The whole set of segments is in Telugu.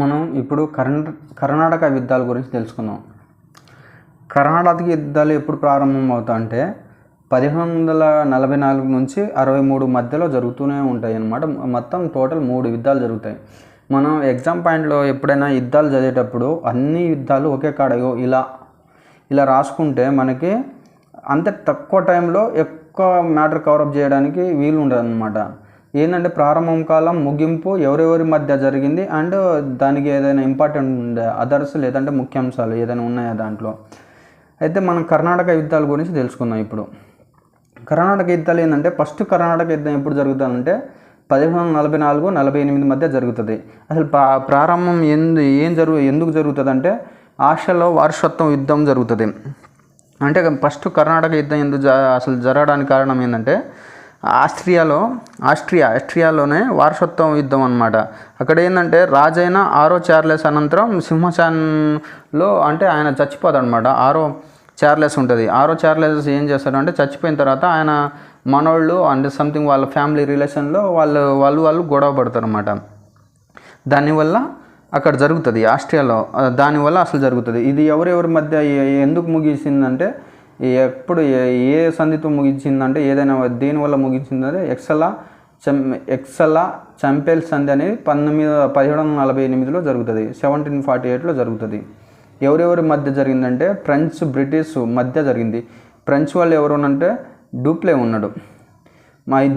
మనం ఇప్పుడు కర్ణాటక యుద్ధాల గురించి తెలుసుకుందాం. కర్ణాటక యుద్ధాలు ఎప్పుడు ప్రారంభం అవుతాయంటే 1744 నుంచి 63 మధ్యలో జరుగుతూనే ఉంటాయి అన్నమాట. మొత్తం టోటల్ 3 యుద్ధాలు జరుగుతాయి. మనం ఎగ్జామ్ పాయింట్లో ఎప్పుడైనా యుద్ధాలు చదివేటప్పుడు అన్ని యుద్ధాలు ఒకే కాడ ఇలా రాసుకుంటే మనకి అంత తక్కువ టైంలో ఎక్కువ మ్యాటర్ కవరప్ చేయడానికి వీలు ఉండదు అన్నమాట. ఏంటంటే ప్రారంభం కాలం, ముగింపు, ఎవరెవరి మధ్య జరిగింది అండ్ దానికి ఏదైనా ఇంపార్టెంట్ ఉండే అదర్స్ లేదంటే ముఖ్యాంశాలు ఏదైనా ఉన్నాయా దాంట్లో. అయితే మనం కర్ణాటక యుద్ధాల గురించి తెలుసుకుందాం. ఇప్పుడు కర్ణాటక యుద్ధాలు ఏంటంటే ఫస్ట్ కర్ణాటక యుద్ధం ఎప్పుడు జరుగుతుందంటే 1744-48 మధ్య జరుగుతుంది. అసలు ప్రారంభం ఎందుకు జరుగుతుంది అంటే ఆస్ట్రియాలో వారసత్వం యుద్ధం జరుగుతుంది. అంటే ఫస్ట్ కర్ణాటక యుద్ధం అసలు జరగడానికి కారణం ఏంటంటే ఆస్ట్రియాలోనే వారసత్వం యుద్ధం అన్నమాట. అక్కడ ఏంటంటే రాజైన 6వ చార్లెస్ అనంతరం సింహాసనంలో అంటే ఆయన చచ్చిపోతాడు అనమాట. 6వ చార్లెస్ ఉంటుంది. 6వ చార్లెస్ ఏం చేస్తాడంటే చచ్చిపోయిన తర్వాత ఆయన మనోళ్ళు అంటే సంథింగ్ వాళ్ళ ఫ్యామిలీ రిలేషన్లో వాళ్ళు గొడవ పడతారు అన్నమాట. దానివల్ల అక్కడ జరుగుతుంది ఆస్ట్రియాలో. దానివల్ల అసలు జరుగుతుంది. ఇది ఎవరెవరి మధ్య ఎందుకు ముగిసిందంటే ఎప్పుడు ఏ సంధితో ముగించిందంటే ఏదైనా దేనివల్ల ముగించిందంటే ఎక్సలా చంపేల్ సంధి అనేది 1748లో జరుగుతుంది. 1748లో జరుగుతుంది. ఎవరెవరి మధ్య జరిగిందంటే ఫ్రెంచ్, బ్రిటిష్ మధ్య జరిగింది. ఫ్రెంచ్ వాళ్ళు ఎవరునంటే డూప్లే ఉన్నాడు.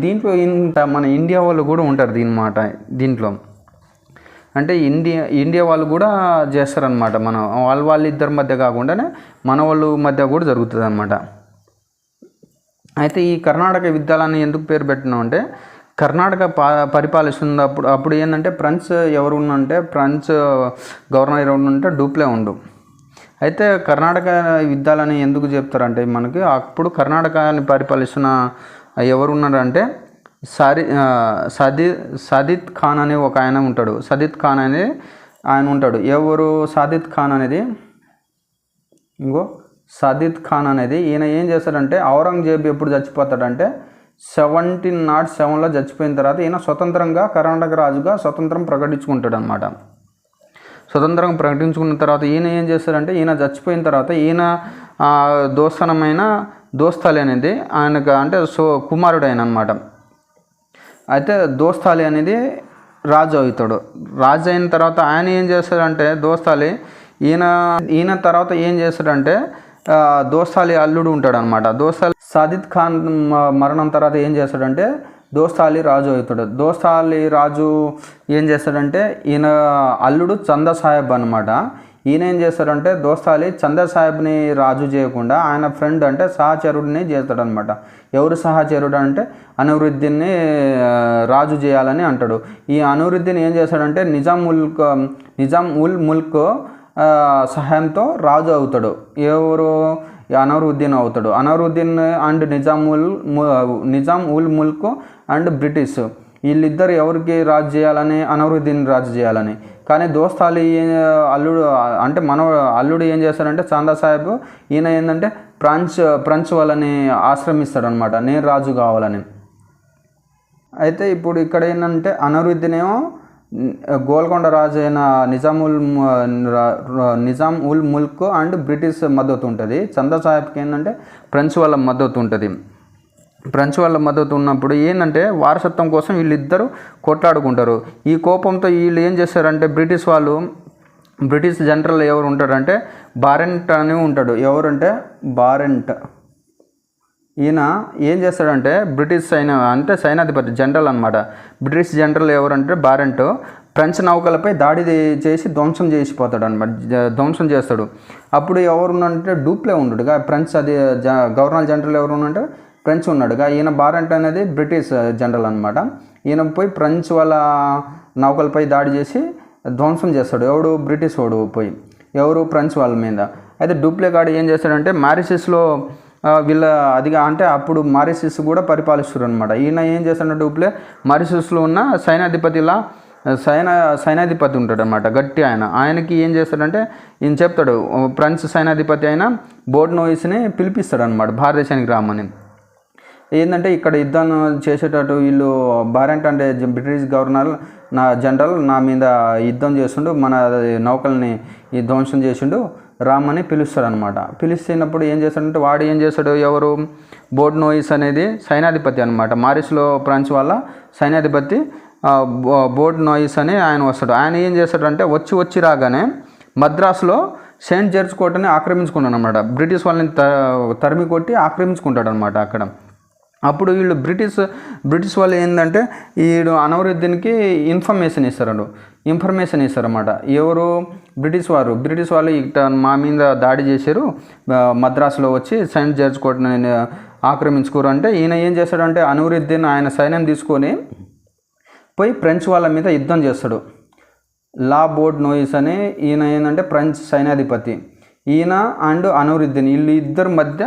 దీంట్లో మన ఇండియా వాళ్ళు కూడా ఉంటారు దీంట్లో అంటే ఇండియా వాళ్ళు కూడా చేస్తారనమాట. మన వాళ్ళిద్దరి మధ్య కాకుండానే మన వాళ్ళు మధ్య కూడా జరుగుతుంది అనమాట. అయితే ఈ కర్ణాటక యుద్ధాలని ఎందుకు పేరు పెట్టినాం అంటే కర్ణాటక పరిపాలిస్తుంది అప్పుడు ఏంటంటే ఫ్రెంచ్ ఎవరు ఉన్నంటే ఫ్రెంచ్ గవర్నర్ ఎవరు ఉంటే డూప్లే ఉండు. అయితే కర్ణాటక యుద్ధాలని ఎందుకు చెప్తారంటే మనకి అప్పుడు కర్ణాటకని పరిపాలిస్తున్న ఎవరు ఉన్నారంటే సదిత్ ఖాన్ అనే ఒక ఆయన ఉంటాడు. సదిత్ ఖాన్ అనే ఆయన ఉంటాడు. ఎవరు సదిత్ ఖాన్ అనేది ఈయన ఏం చేస్తాడంటే ఔరంగజేబు ఎప్పుడు చచ్చిపోతాడంటే 1707లో చచ్చిపోయిన తర్వాత ఈయన స్వతంత్రంగా కర్ణాటక రాజుగా స్వతంత్రం ప్రకటించుకుంటాడు అనమాట. స్వతంత్రం ప్రకటించుకున్న తర్వాత ఈయన ఏం చేస్తాడంటే ఈయన చచ్చిపోయిన తర్వాత ఈయన దోస్తనమైన దోస్తాలి అనేది ఆయనకు అంటే కుమారుడు ఆయన అనమాట. అయితే దోస్తాలి అనేది రాజు అవుతాడు. రాజు అయిన తర్వాత ఆయన ఏం చేస్తాడంటే దోస్తాలి ఈయన తర్వాత ఏం చేస్తాడంటే దోస్తాలి అల్లుడు ఉంటాడు అనమాట. దోస్తాలి సదిత్ ఖాన్ మరణం తర్వాత ఏం చేస్తాడంటే దోస్తాలి రాజు అవుతాడు. దోస్తాలి రాజు ఏం చేస్తాడంటే ఈయన అల్లుడు చందా సాహెబ్ అనమాట. ఈయన ఏం చేస్తాడంటే దోస్తాలి చందా సాహెబ్ని రాజు చేయకుండా ఆయన ఫ్రెండ్ అంటే సహచరుడిని చేస్తాడనమాట. ఎవరు సహచరుడు అంటే అనురుద్దీన్ని రాజు చేయాలని అంటాడు. ఈ అనురుద్దీన్ ఏం చేస్తాడంటే నిజాం ఉల్ ముల్క్ సహాయంతో రాజు అవుతాడు. ఎవరు అనవరుద్దీన్ అవుతాడు. Anwaruddin and Nizam ul Mulk and British వీళ్ళిద్దరు ఎవరికి రాజు చేయాలని అనవరుద్దీన్ రాజు చేయాలని. కానీ దోస్తాలి అల్లుడు అంటే అల్లుడు ఏం చేస్తాడంటే చందా సాహెబ్ ఈయన ఏంటంటే ఫ్రెంచ్ వాళ్ళని ఆశ్రమిస్తాడు అనమాట, నేను రాజు కావాలని. అయితే ఇప్పుడు ఇక్కడ ఏంటంటే అనవరుద్దీన్ ఏమో గోల్కొండ రాజు అయిన నిజాం ఉల్ ముల్క్ అండ్ బ్రిటిష్ మద్దతు ఉంటుంది. చందా సాహెబ్కి ఏంటంటే ఫ్రెంచ్ వాళ్ళ మద్దతు ఉంటుంది. ఫ్రెంచ్ వాళ్ళ మద్దతు ఉన్నప్పుడు ఏంటంటే వారసత్వం కోసం వీళ్ళిద్దరూ కొట్లాడుకుంటారు. ఈ కోపంతో వీళ్ళు ఏం చేస్తారంటే బ్రిటిష్ జనరల్ ఎవరు ఉంటారంటే బారెంట్ అని ఉంటాడు. ఎవరంటే బారెంట్. ఈయన ఏం చేస్తాడంటే బ్రిటిష్ సైనాధిపతి జనరల్ అనమాట. బ్రిటిష్ జనరల్ ఎవరంటే బారెంట్ ఫ్రెంచ్ నౌకలపై దాడి చేసి ధ్వంసం చేసిపోతాడు అనమాట, ధ్వంసం చేస్తాడు. అప్పుడు ఎవరున్నంటే డూప్లే ఉండడుగా ఫ్రెంచ్ గవర్నర్ జనరల్ ఎవరు ఉన్నంటే ఫ్రెంచ్ ఉన్నాడుగా. ఈయన బారెంట్ అనేది బ్రిటిష్ జనరల్ అనమాట. ఈయన పోయి ఫ్రెంచ్ వాళ్ళ నౌకలపై దాడి చేసి ధ్వంసం చేస్తాడు. బ్రిటిష్ వాడు పోయి ఫ్రెంచ్ వాళ్ళ మీద. అయితే డూప్లే గాడు ఏం చేస్తాడంటే మారిషస్లో అంటే అప్పుడు మారిషస్ కూడా పరిపాలిస్తారు అనమాట. ఈయన ఏం చేస్తాడంటే డూప్లే మారిషస్లో ఉన్న సైనాధిపతి ఉంటాడు అనమాట, గట్టి ఆయనకి ఏం చేస్తాడంటే ఈయన చెప్తాడు ఫ్రెంచ్ సైనాధిపతి అయిన బోర్డోయిస్ని పిలిపిస్తాడు అనమాట భారతదేశానికి రామని. ఏంటంటే ఇక్కడ యుద్ధం చేసేటట్టు వీళ్ళు బారెంట్ అంటే బ్రిటిష్ గవర్నర్ జనరల్ నా మీద యుద్ధం చేస్తుండు, మన నౌకల్ని ఈ ధ్వంసం చేసిండు, రామని పిలుస్తాడు అనమాట. పిలిచినప్పుడు ఏం చేస్తాడంటే వాడు ఏం చేస్తాడు, ఎవరు బోర్డ్నోయిస్ అనేది సైన్యాధిపతి అనమాట, మారిస్లో ఫ్రాన్స్ వాళ్ళ సైన్యాధిపతి బోర్డ్నోయిస్ అని ఆయన వస్తాడు. ఆయన ఏం చేస్తాడంటే వచ్చి రాగానే మద్రాసులో సెయింట్ జార్జ్ కోటని ఆక్రమించుకుంటాడు అనమాట. బ్రిటిష్ వాళ్ళని తరిమి కొట్టి ఆక్రమించుకుంటాడు అనమాట అక్కడ. అప్పుడు వీళ్ళు బ్రిటిష్ వాళ్ళు ఏంటంటే వీడు అనవరుద్దీన్కి ఇన్ఫర్మేషన్ ఇస్తారన్నమాట. ఎవరు బ్రిటిష్ వాళ్ళు ఇట్లా మా మీద దాడి చేశారు, మద్రాసులో వచ్చి సెయింట్ జార్జ్ కోటని ఆక్రమించుకోరు అంటే ఈయన ఏం చేస్తాడంటే అనవరుద్దీన్ ఆయన సైన్యం తీసుకొని పోయి ఫ్రెంచ్ వాళ్ళ మీద యుద్ధం చేస్తాడు. లా బోర్డ్నోయిస్ అని ఈయన ఏంటంటే ఫ్రెంచ్ సైన్యాధిపతి, ఈయన అండ్ అనవరుద్దీన్ వీళ్ళు ఇద్దరి మధ్య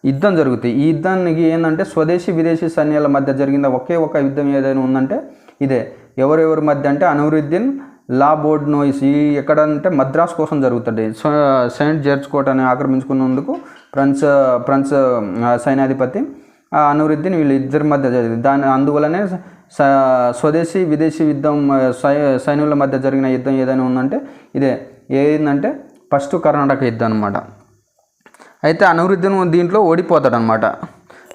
యుద్ధం జరుగుతాయి. ఈ యుద్ధానికి ఏంటంటే స్వదేశీ విదేశీ సైన్యాల మధ్య జరిగిన ఒకే ఒక యుద్ధం ఏదైనా ఉందంటే ఇదే. ఎవరెవరి మధ్య అంటే అనవరుద్దీన్, లా బోర్డ్నోయిస్ ఈ ఎక్కడంటే మద్రాస్ కోసం జరుగుతుంది. సెయింట్ జార్జ్ కోటని ఆక్రమించుకున్నందుకు ఫ్రెంచ్ సైన్యాధిపతి అనవరుద్దీన్ వీళ్ళు ఇద్దరి మధ్య జరిగింది. అందువల్లనే స్వదేశీ విదేశీ యుద్ధం సైన్యుల మధ్య జరిగిన యుద్ధం ఏదైనా ఉందంటే ఇదే. ఏంటంటే ఫస్ట్ కర్ణాటక యుద్ధం అనమాట. అయితే అనవరుద్దీన్ దీంట్లో ఓడిపోతాడనమాట.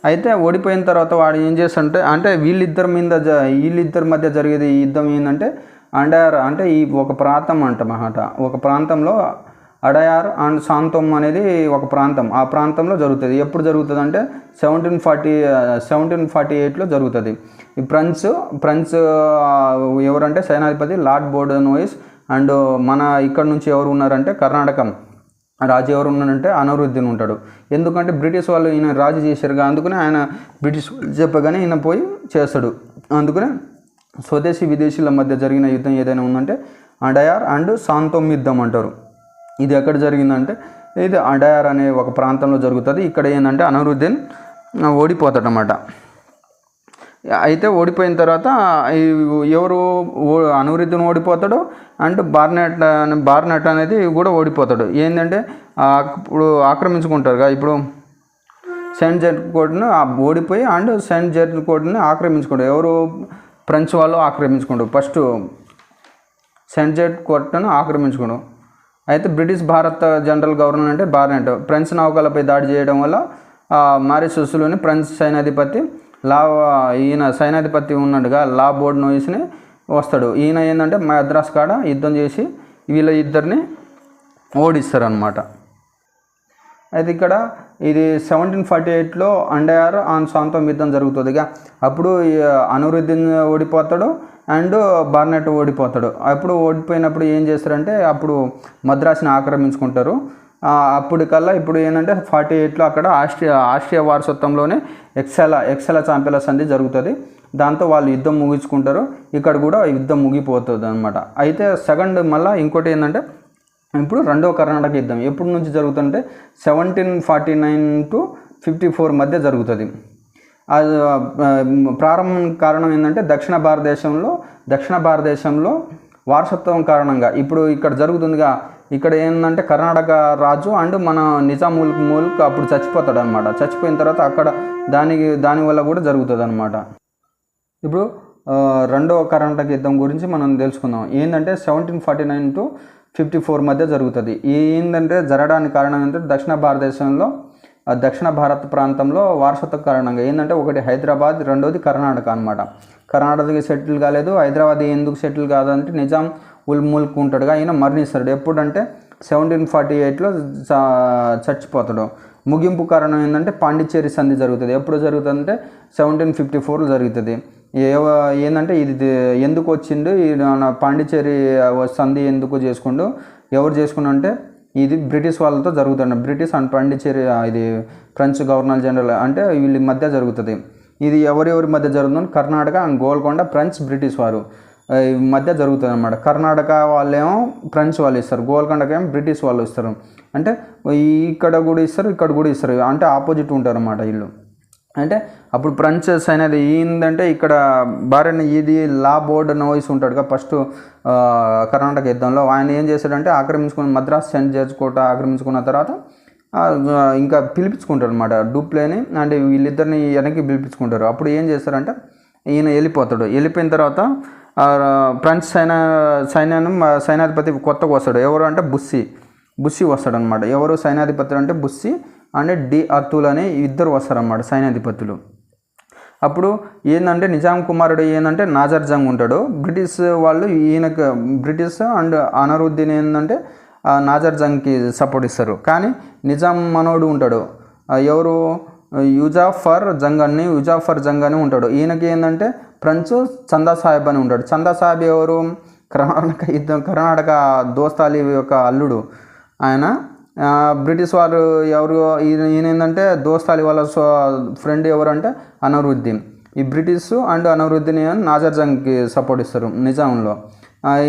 అయితే ఓడిపోయిన తర్వాత వాడు ఏం చేస్తాడంటే అంటే వీళ్ళిద్దరి మధ్య జరిగేది ఈ యుద్ధం ఏంటంటే అండయార్ అంటే ఈ ఒక ప్రాంతం అంటమాట. ఒక ప్రాంతంలో అడయార్ అండ్ సాంతోమ్ అనేది ఒక ప్రాంతం, ఆ ప్రాంతంలో జరుగుతుంది. ఎప్పుడు జరుగుతుంది అంటే 1748లో జరుగుతుంది. ఈ ఫ్రెంచ్ ఎవరంటే సైన్యాధిపతి లార్డ్ బోర్డోనోయిస్ అండ్ మన ఇక్కడ నుంచి ఎవరు ఉన్నారంటే కర్ణాటక రాజు ఎవరు ఉన్నారంటే అనవరుద్దీన్ ఉంటాడు. ఎందుకంటే బ్రిటిష్ వాళ్ళు ఈయన రాజు చేశారుగా, అందుకనే ఆయన బ్రిటిష్ చెప్పగానే ఈయన పోయి చేస్తాడు. అందుకనే స్వదేశీ విదేశీల మధ్య జరిగిన యుద్ధం ఏదైనా ఉందంటే అడయార్ అండ్ సాంతోమ్ యుద్ధం అంటారు. ఇది ఎక్కడ జరిగిందంటే ఇది అడయార్ అనే ఒక ప్రాంతంలో జరుగుతుంది. ఇక్కడ ఏంటంటే అనవరుద్దీన్ ఓడిపోతాడనమాట. అయితే ఓడిపోయిన తర్వాత ఎవరు అనవరుద్దీన్ ఓడిపోతాడు అండ్ బార్నెట్ అనేది కూడా ఓడిపోతాడు. ఏంటంటే ఇప్పుడు ఆక్రమించుకుంటారుగా, ఇప్పుడు సెయింట్ జార్జ్ కోటను ఓడిపోయి అండ్ సెయింట్ జార్జ్ కోటని ఆక్రమించుకుంటారు. ఎవరు ఫ్రెంచ్ వాళ్ళు ఆక్రమించుకుంటారు. ఫస్ట్ సెయింట్ జార్జ్ కోటను ఆక్రమించుకోవడం. అయితే బ్రిటిష్ భారత జనరల్ గవర్నర్ అంటే బార్నెట్ ఫ్రెంచ్ నౌకలపై దాడి చేయడం వల్ల మారిషస్లోని ఫ్రెంచ్ సైన్యాధిపతి ఈయన సైన్యాధిపతి ఉన్నాడుగా లా బోర్డ్నోయిస్ని వస్తాడు. ఈయన ఏంటంటే మద్రాస్ కాడ యుద్ధం చేసి వీళ్ళ ఇద్దరిని ఓడిస్తారనమాట. అయితే ఇక్కడ ఇది 1748లో అండయార్ అండ్ సాంతోమ్ యుద్ధం జరుగుతుందిగా. అప్పుడు అనవరుద్దీన్ ఓడిపోతాడు అండ్ బార్నెట్ ఓడిపోతాడు. అప్పుడు ఓడిపోయినప్పుడు ఏం చేస్తారంటే అప్పుడు మద్రాసుని ఆక్రమించుకుంటారు. అప్పటికల్లా ఇప్పుడు ఏంటంటే 48లో అక్కడ ఆస్ట్రియా వారసత్వంలోనే ఎక్సెలా చాంపియన్ల సంధి జరుగుతుంది. దాంతో వాళ్ళు యుద్ధం ముగించుకుంటారు. ఇక్కడ కూడా యుద్ధం ముగిపోతుంది అనమాట. అయితే సెకండ్ మళ్ళీ ఇంకోటి ఏంటంటే ఇప్పుడు రెండవ కర్ణాటక యుద్ధం ఎప్పటి నుంచి జరుగుతుందంటే 1749 to 54 మధ్య జరుగుతుంది. ప్రారంభం కారణం ఏంటంటే దక్షిణ భారతదేశంలో వారసత్వం కారణంగా ఇప్పుడు ఇక్కడ జరుగుతుందిగా. ఇక్కడ ఏంటంటే కర్ణాటక రాజు అండ్ మన నిజాం ముల్క్ అప్పుడు చచ్చిపోతాడు అనమాట. చచ్చిపోయిన తర్వాత అక్కడ దానివల్ల కూడా జరుగుతుంది అనమాట. ఇప్పుడు రెండవ కర్ణాటక యుద్ధం గురించి మనం తెలుసుకుందాం. ఏంటంటే 1749 to 54 మధ్య జరుగుతుంది. ఏంటంటే జరగడానికి కారణం ఏంటంటే దక్షిణ భారత ప్రాంతంలో వారసత్వ కారణంగా ఏంటంటే ఒకటి హైదరాబాద్, రెండోది కర్ణాటక అనమాట. కర్ణాటకకి సెటిల్ కాలేదు. హైదరాబాద్ ఎందుకు సెటిల్ కాదంటే నిజాం ఉల్ ముల్క్ ఉంటాడుగా, ఆయన మరణిస్తాడు. ఎప్పుడంటే 1748లో చచ్చిపోతాడు. ముగింపు కారణం ఏంటంటే పాండిచ్చేరి సంధి జరుగుతుంది. ఎప్పుడు జరుగుతుందంటే 1754లో జరుగుతుంది. ఏంటంటే ఇది ఎందుకు వచ్చిండు పాండిచ్చేరి సంధి ఎందుకు చేసుకుండు, ఎవరు చేసుకున్నా అంటే ఇది బ్రిటిష్ వాళ్ళతో జరుగుతుంది. బ్రిటిష్ అండ్ పాండిచ్చేరి ఇది ఫ్రెంచ్ గవర్నర్ జనరల్ అంటే వీళ్ళ మధ్య జరుగుతుంది. ఇది ఎవరెవరి మధ్య జరుగుతుంది, Karnataka and Golconda French British వారు మధ్య జరుగుతుంది అనమాట. కర్ణాటక వాళ్ళేమో ఫ్రెంచ్ వాళ్ళు ఇస్తారు, గోల్కొండకేమో బ్రిటిష్ వాళ్ళు ఇస్తారు. అంటే ఇక్కడ కూడా ఇస్తారు, ఇక్కడ కూడా ఇస్తారు, అంటే ఆపోజిట్ ఉంటారు అన్నమాట వీళ్ళు. అంటే అప్పుడు ఫ్రెంచ్ అనేది ఏంటంటే ఇక్కడ ఇది లా బోర్డోనోయిస్ ఉంటాడుగా ఫస్ట్ కర్ణాటక యుద్ధంలో. ఆయన ఏం చేశాడంటే మద్రాస్ సెయింట్ జార్జ్ కోట ఆక్రమించుకున్న తర్వాత ఇంకా పిలిపించుకుంటారు అనమాట డూప్లేని, అంటే వీళ్ళిద్దరిని వెనక్కి పిలిపించుకుంటారు. అప్పుడు ఏం చేస్తారంటే ఈయన వెళ్ళిపోతాడు. వెళ్ళిపోయిన తర్వాత ఫ్రెంచ్ సైన్యాధిపతి కొత్తగా వస్తాడు. ఎవరు అంటే బుస్సీ వస్తాడు అనమాట. ఎవరు సైన్యాధిపతులు అంటే బుస్సీ అంటే డి అర్తుల్ అని ఇద్దరు వస్తారన్నమాట సైన్యాధిపతులు. అప్పుడు ఏంటంటే నిజాం కుమారుడు ఏంటంటే నాజర్ జంగ్ ఉంటాడు. బ్రిటిష్ వాళ్ళు ఈయనకు బ్రిటిష్ అండ్ అనరుద్దీన్ ఏంటంటే నాజర్ జంగ్కి సపోర్ట్ ఇస్తారు. కానీ నిజాం మనోడు ఉంటాడు, ఎవరు యుజాఫర్ జంగ్ అని ఉంటాడు. ఈయనకి ఏంటంటే ఫ్రెంచ్ చందా సాహెబ్ అని ఉంటాడు. చందా సాహెబ్ ఎవరు, కర్ణాటక దోస్తాలి యొక్క అల్లుడు ఆయన. బ్రిటిష్ వారు ఎవరు, ఈయన ఏంటంటే దోస్తాలి వాళ్ళ ఫ్రెండ్ ఎవరు అంటే అనరుద్దీన్. ఈ బ్రిటిష్ అండ్ అనరుద్దీన్ నాజర్ జంగ్కి సపోర్ట్ ఇస్తారు నిజాంలో.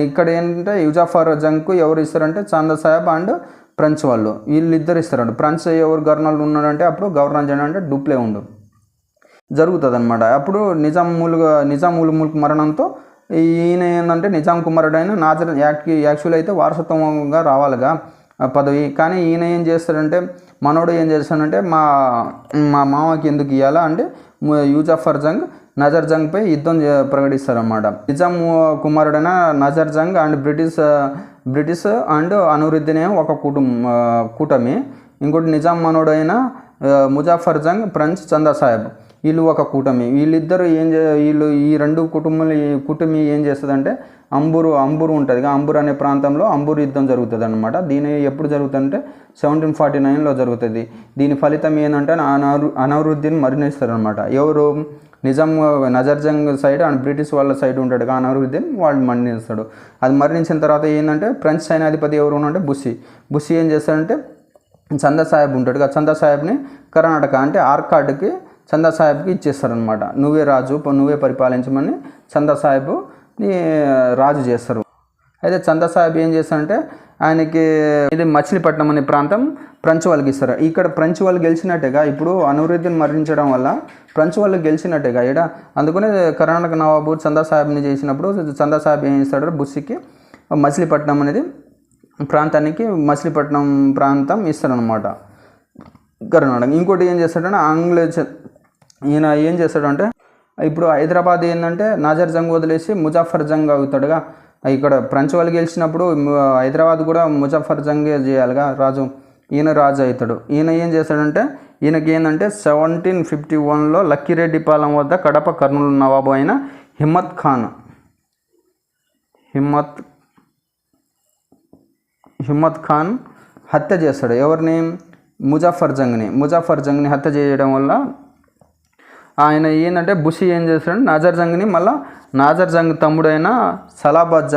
ఇక్కడ ఏంటంటే యుజాఫర్ జంగ్కు ఎవరు ఇస్తారంటే చందా సాహెబ్ అండ్ ఫ్రెంచ్ వాళ్ళు, వీళ్ళిద్దరు ఇస్తారంట. ఫ్రెంచ్ ఎవరు గవర్నర్ ఉన్నాడంటే అప్పుడు గవర్నర్ జనరల్ అంటే డూప్లే ఉండు జరుగుతుంది అనమాట. అప్పుడు నిజాం ఉల్ ముల్క్ మరణంతో ఈయన ఏంటంటే నిజాం కుమారుడు అయిన నాజర్ యాక్చువల్ అయితే వారసత్వంగా రావాలిగా పదవి. కానీ ఈయన ఏం చేస్తాడంటే మనోడు ఏం చేస్తాడంటే మా మామకి ఎందుకు ఇవ్వాలా అంటే యుజాఫర్ జంగ్ నజర్ జంగ్పై యుద్ధం ప్రకటిస్తారన్నమాట. నిజాం కుమారుడైన నజర్ జంగ్ అండ్ బ్రిటిష్ అండ్ అనరుద్దీన్ ఒక కూటమి, ఇంకోటి నిజాం మనోడైన ముజాఫర్ జంగ్ ఫ్రెంచ్ చందా సాహెబ్ వీళ్ళు ఒక కూటమి. వీళ్ళిద్దరు వీళ్ళు ఈ రెండు కూటమి ఏం చేస్తుందంటే అంబూరు ఉంటుంది. అంబూర్ అనే ప్రాంతంలో అంబూరు యుద్ధం జరుగుతుంది అనమాట. దీని ఎప్పుడు జరుగుతుందంటే 1749లో జరుగుతుంది. దీని ఫలితం ఏంటంటే అనరుద్దీన్ మరణిస్తారనమాట. ఎవరు నజర్ జంగ్ సైడ్ అండ్ బ్రిటిష్ వాళ్ళ సైడ్ ఉంటాడు అనరుద్దీన్, వాళ్ళు మరణిస్తాడు. అది మరణించిన తర్వాత ఏంటంటే ఫ్రెంచ్ సైన్యాధిపతి ఎవరు అంటే బుస్సీ ఏం చేస్తాడంటే చందా సాహెబ్ ఉంటాడు కదా, చందా సాహెబ్ని కర్ణాటక అంటే ఆర్కాడ్కి చందా సాహెబ్కి ఇచ్చేస్తారనమాట. నువ్వే రాజు, నువ్వే పరిపాలించమని చందా సాహెబ్ని రాజు చేస్తారు. అయితే చందా సాహెబ్ ఏం చేస్తారంటే ఆయనకి ఇది మచిలీపట్నం అనే ప్రాంతం ఫ్రెంచ్ వాళ్ళకి ఇస్తారు. ఇక్కడ ఫ్రెంచ్ వాళ్ళు గెలిచినట్టుగా ఇప్పుడు అనరుద్దీన్ మరణించడం వల్ల ఫ్రెంచ్ వాళ్ళు గెలిచినట్టుగా ఇక్కడ. అందుకనే కర్ణాటక నవాబు చందా సాహెబ్ని చేసినప్పుడు చందా సాహెబ్ ఏం చేస్తాడు బుస్సీకి మచిలీపట్నం అనేది మచిలీపట్నం ప్రాంతం ఇస్తాడనమాట కర్ణాటక. ఇంకోటి ఏం చేస్తాడంటే ఈయన ఏం చేస్తాడంటే ఇప్పుడు హైదరాబాద్ ఏంటంటే నాజర్ జంగ్ వదిలేసి ముజాఫర్ జంగ్ అవుతాడుగా. ఇక్కడ ఫ్రెంచ్ వాళ్ళు గెలిచినప్పుడు హైదరాబాద్ కూడా ముజాఫర్ జంగే చేయాలిగా రాజు. ఈయన రాజు అవుతాడు. ఈయన ఏం చేస్తాడంటే ఈయనకి ఏంటంటే 1751లో లక్కిరెడ్డిపాలెం వద్ద కడప కర్నూలు నవాబు అయిన హిమ్మత్ ఖాన్ హత్య చేస్తాడు. ఎవరిని? ముజాఫర్ జంగ్ని హత్య చేయడం వల్ల ఆయన ఏంటంటే బుస్సీ ఏం చేస్తాడు నాజర్ జంగ్ని మళ్ళీ నాజర్ జంగ్ తమ్ముడైన సలాబత్